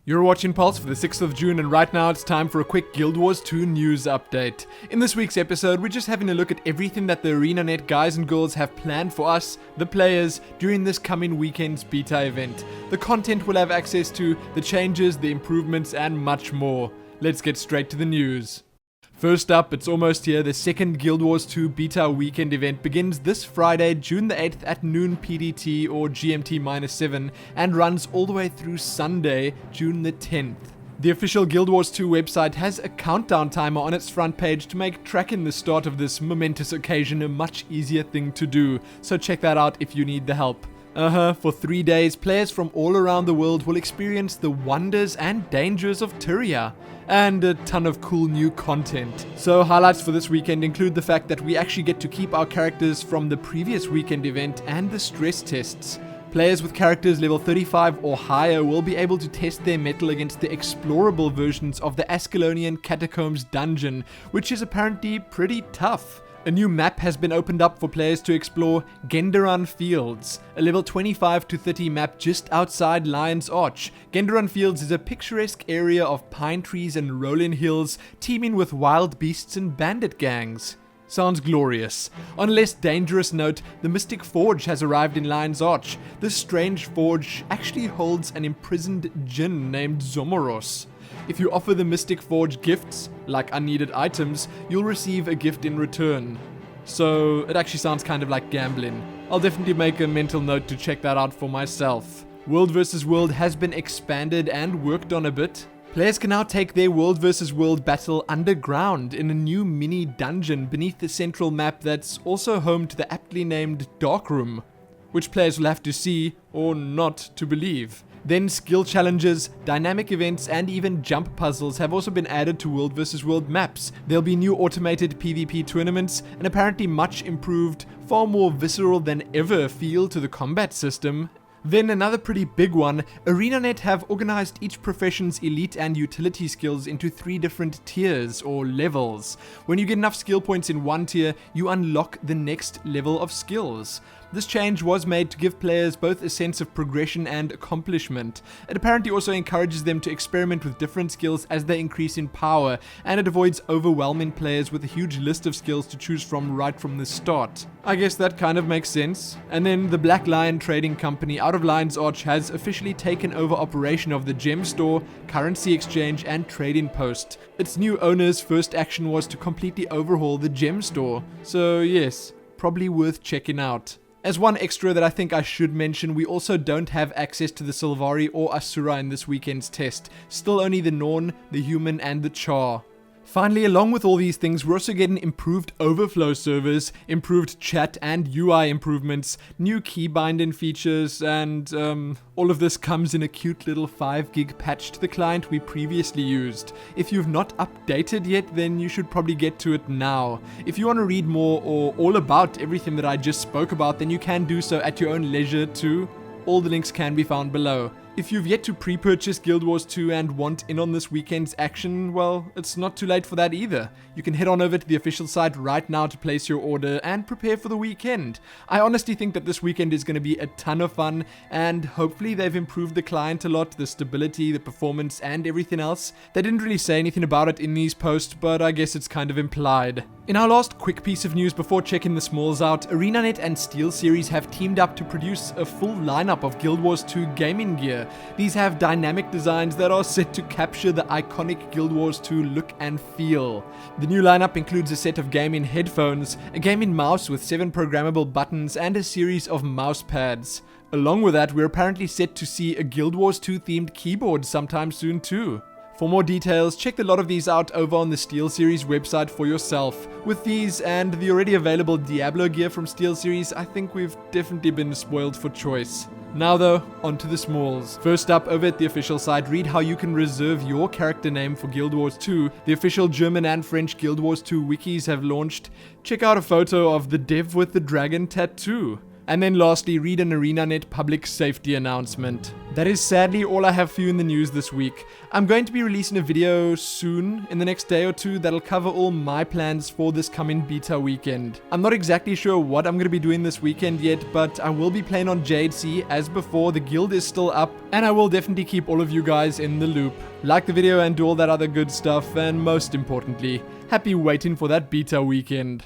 You're watching Pulse for the 6th of June, and right now it's time for a quick Guild Wars 2 news update. In this week's episode, we're just having a look at everything that the ArenaNet guys and girls have planned for us, the players, during this coming weekend's beta event. The content we'll have access to, the changes, the improvements, and much more. Let's get straight to the news. First up, it's almost here. The second Guild Wars 2 beta weekend event begins this Friday, June the 8th at noon PDT or GMT-7 and runs all the way through Sunday, June the 10th. The official Guild Wars 2 website has a countdown timer on its front page to make tracking the start of this momentous occasion a much easier thing to do, so check that out if you need the help. For 3 days, players from all around the world will experience the wonders and dangers of Tyria, and a ton of cool new content. So highlights for this weekend include the fact that we actually get to keep our characters from the previous weekend event and the stress tests. Players with characters level 35 or higher will be able to test their mettle against the explorable versions of the Ascalonian Catacombs dungeon, which is apparently pretty tough. A new map has been opened up for players to explore Genderan Fields, a level 25 to 30 map just outside Lion's Arch. Genderan Fields is a picturesque area of pine trees and rolling hills, teeming with wild beasts and bandit gangs. Sounds glorious. On a less dangerous note, the Mystic Forge has arrived in Lion's Arch. This strange forge actually holds an imprisoned djinn named Zomoros. If you offer the Mystic Forge gifts, like unneeded items, you'll receive a gift in return. So it actually sounds kind of like gambling. I'll definitely make a mental note to check that out for myself. World vs. World has been expanded and worked on a bit. Players can now take their World vs. World battle underground in a new mini dungeon beneath the central map that's also home to the aptly named Darkroom, which players will have to see or not to believe. Then skill challenges, dynamic events, and even jump puzzles have also been added to World vs. World maps. There'll be new automated PvP tournaments, and apparently much improved, far more visceral than ever feel to the combat system. Then another pretty big one, ArenaNet have organized each profession's elite and utility skills into 3 different tiers or levels. When you get enough skill points in one tier, you unlock the next level of skills. This change was made to give players both a sense of progression and accomplishment. It apparently also encourages them to experiment with different skills as they increase in power, and it avoids overwhelming players with a huge list of skills to choose from right from the start. I guess that kind of makes sense. And then the Black Lion Trading Company out of Lion's Arch has officially taken over operation of the gem store, currency exchange, and trading post. Its new owner's first action was to completely overhaul the gem store. So yes, probably worth checking out. As one extra that I think I should mention, we also don't have access to the Sylvari or Asura in this weekend's test. Still only the Norn, the Human, and the Char. Finally, along with all these things, we're also getting improved overflow servers, improved chat and UI improvements, new key binding features, and all of this comes in a cute little 5 gig patch to the client we previously used. If you've not updated yet, then you should probably get to it now. If you want to read more or all about everything that I just spoke about, then you can do so at your own leisure too. All the links can be found below. If you've yet to pre-purchase Guild Wars 2 and want in on this weekend's action, well, it's not too late for that either. You can head on over to the official site right now to place your order and prepare for the weekend. I honestly think that this weekend is going to be a ton of fun, and hopefully they've improved the client a lot, the stability, the performance, and everything else. They didn't really say anything about it in these posts, but I guess it's kind of implied. In our last quick piece of news before checking the smalls out, ArenaNet and SteelSeries have teamed up to produce a full lineup of Guild Wars 2 gaming gear. These have dynamic designs that are set to capture the iconic Guild Wars 2 look and feel. The new lineup includes a set of gaming headphones, a gaming mouse with 7 programmable buttons, and a series of mouse pads. Along with that, we're apparently set to see a Guild Wars 2 themed keyboard sometime soon too. For more details, check a lot of these out over on the SteelSeries website for yourself. With these and the already available Diablo gear from SteelSeries, I think we've definitely been spoiled for choice. Now though, onto the smalls. First up, over at the official site, read how you can reserve your character name for Guild Wars 2. The official German and French Guild Wars 2 wikis have launched. Check out a photo of the dev with the dragon tattoo. And then lastly, read an ArenaNet public safety announcement. That is sadly all I have for you in the news this week. I'm going to be releasing a video soon, in the next day or two, that'll cover all my plans for this coming beta weekend. I'm not exactly sure what I'm going to be doing this weekend yet, but I will be playing on Jade Sea as before. The guild is still up, and I will definitely keep all of you guys in the loop. Like the video and do all that other good stuff, and most importantly, happy waiting for that beta weekend.